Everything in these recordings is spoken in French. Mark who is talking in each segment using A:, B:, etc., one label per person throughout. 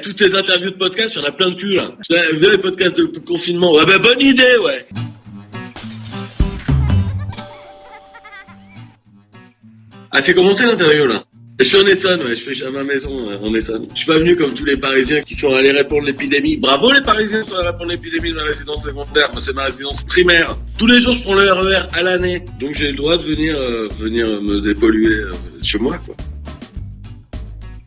A: Toutes tes interviews de podcast, il y en a plein de cul là. Vous avez les podcasts de confinement. Ouais, bah bonne idée, ouais. Ah, c'est commencé l'interview là. Je suis en Essonne, ouais, je fais à ma maison en Essonne. Je suis pas venu comme tous les Parisiens qui sont allés répondre l'épidémie. Bravo les Parisiens qui sont allés répondre l'épidémie de ma résidence secondaire. Moi c'est ma résidence primaire. Tous les jours je prends le RER à l'année. Donc j'ai le droit de venir me dépolluer chez moi quoi.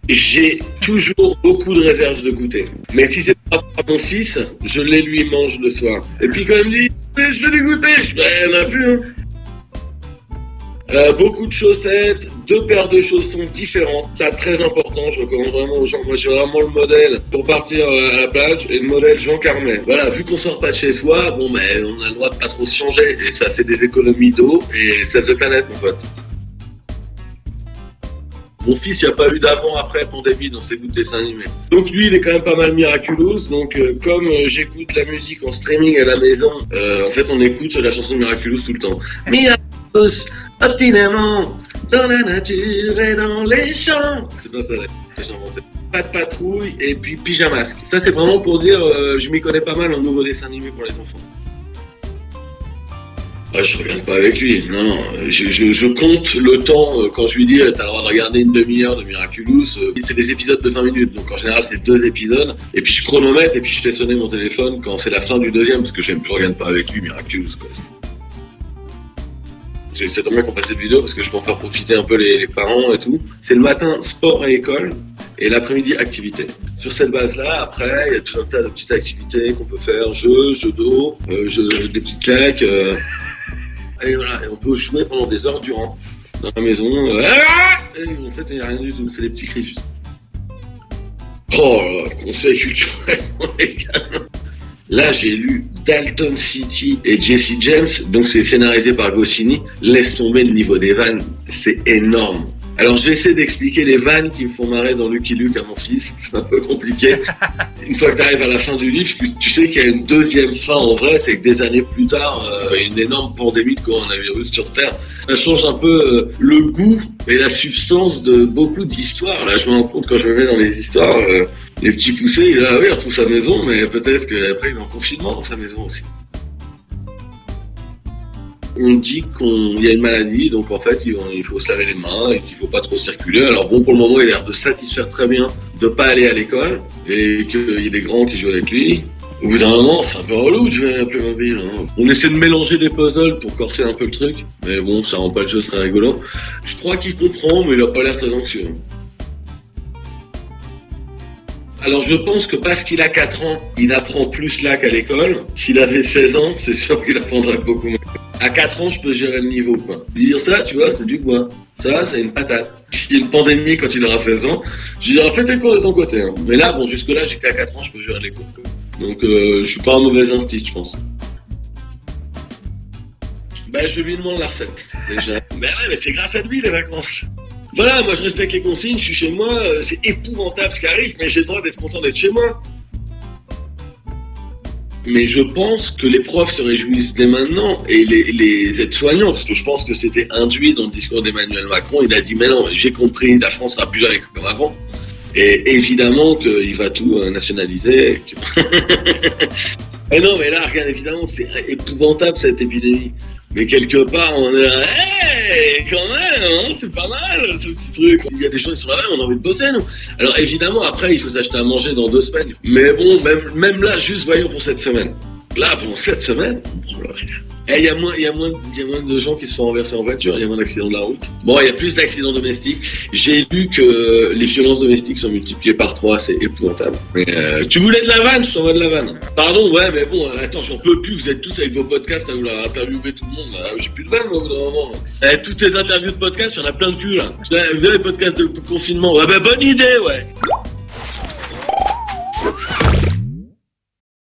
A: J'ai toujours beaucoup de réserves de goûter. Mais si c'est pas pour mon fils, je les lui mange le soir. Et puis quand il me dit je vais lui goûter, je dis il n'y en a plus hein. Beaucoup de chaussettes, 2 paires de chaussons différentes, ça très important, je recommande vraiment aux gens. Moi j'ai vraiment le modèle pour partir à la plage et le modèle Jean Carmet. Voilà, vu qu'on sort pas de chez soi, bon ben on a le droit de pas trop se changer et ça fait des économies d'eau et ça se planète mon pote. Mon fils, il n'y a pas eu d'avant-après pandémie dans ses goûts de dessin animé. Donc lui, il est quand même pas mal Miraculous. Donc comme j'écoute la musique en streaming à la maison, en fait on écoute la chanson de Miraculous tout le temps. Miraculous, obstinément, dans la nature et dans les champs. C'est pas ça, j'ai inventé. Pas de patrouille et puis pyjamasque. Ça c'est vraiment pour dire, je m'y connais pas mal en nouveau dessin animé pour les enfants. Ah, je regarde pas avec lui, non, je compte le temps quand je lui dis t'as le droit de regarder une demi-heure de Miraculous, c'est des épisodes de 20 minutes, donc en général c'est 2 épisodes, et puis je chronomètre et puis je fais sonner mon téléphone quand c'est la fin du 2e, parce que je regarde pas avec lui Miraculous quoi. C'est tant bien qu'on fasse cette vidéo parce que je peux en faire profiter un peu les parents et tout. C'est le matin sport et école et l'après-midi activité. Sur cette base-là, après, il y a tout un tas de petites activités qu'on peut faire, jeux d'eau, des petites claques. Et voilà, et on peut jouer pendant des heures durant dans la maison. Et en fait, il n'y a rien du tout, on fait des petits cris juste. Oh là, conseil culturel pour les gars. Là, j'ai lu Dalton City et Jesse James, donc c'est scénarisé par Goscinny. Laisse tomber le niveau des vannes, c'est énorme. Alors, je vais essayer d'expliquer les vannes qui me font marrer dans Lucky Luke à mon fils. C'est un peu compliqué. Une fois que tu arrives à la fin du livre, tu sais qu'il y a une 2e fin en vrai. C'est que des années plus tard, il y a une énorme pandémie de coronavirus sur Terre. Ça change un peu le goût et la substance de beaucoup d'histoires. Là, je me rends compte quand je me mets dans les histoires, les petits poussés, il retrouve sa maison, mais peut-être qu'après il est en confinement dans sa maison aussi. On dit qu'il y a une maladie, donc en fait il faut se laver les mains et qu'il ne faut pas trop circuler. Alors bon, pour le moment il a l'air de satisfaire très bien de ne pas aller à l'école et qu'il y a des grands qui jouent avec lui. Au bout d'un moment, c'est un peu relou de jouer à Playmobil. Hein. On essaie de mélanger les puzzles pour corser un peu le truc, mais bon, ça rend pas le jeu très rigolo. Je crois qu'il comprend, mais il n'a pas l'air très anxieux. Alors je pense que parce qu'il a 4 ans, il apprend plus là qu'à l'école. S'il avait 16 ans, c'est sûr qu'il apprendrait beaucoup moins. À 4 ans, je peux gérer le niveau, quoi. Lui dire ça, tu vois, c'est du bois. Ça, c'est une patate. S'il y a une pandémie quand il aura 16 ans, je lui dirai fais tes cours de ton côté. Hein. Mais là, bon, jusque-là, j'ai qu'à 4 ans, je peux gérer les cours. Donc, je suis pas un mauvais instinct, je pense. Ben, je lui demande la recette, déjà. Mais ouais, mais c'est grâce à lui, les vacances. Voilà, moi je respecte les consignes, je suis chez moi, c'est épouvantable ce qui arrive, mais j'ai le droit d'être content d'être chez moi. Mais je pense que les profs se réjouissent dès maintenant, et les aides-soignants, parce que je pense que c'était induit dans le discours d'Emmanuel Macron, il a dit mais non, j'ai compris, la France sera plus jamais comme avant. Et évidemment qu'il va tout nationaliser. Et non, mais là, regarde, évidemment, c'est épouvantable cette épidémie. Mais quelque part, on est là, hey, quand même, hein, c'est pas mal ce petit truc. Il y a des gens qui sont là, on a envie de bosser, nous. Alors évidemment, après, il faut s'acheter à manger dans 2 semaines. Mais bon, même là, juste voyons pour cette semaine. Là, pendant 7 semaines, il y a moins de gens qui se font renverser en voiture, il y a moins d'accidents de la route. Bon, il y a plus d'accidents domestiques. J'ai lu que les violences domestiques sont multipliées par 3, c'est épouvantable. Mais, tu voulais de la vanne, je t'envoie de la vanne. Pardon, ouais, mais bon, attends, j'en peux plus, vous êtes tous avec vos podcasts à vouloir interviewer tout le monde. Là. J'ai plus de vanne, moi, au bout d'un moment. Toutes tes interviews de podcasts, il y en a plein de cul, là. Vous avez les podcasts de confinement. Ouais, bah, bonne idée, ouais.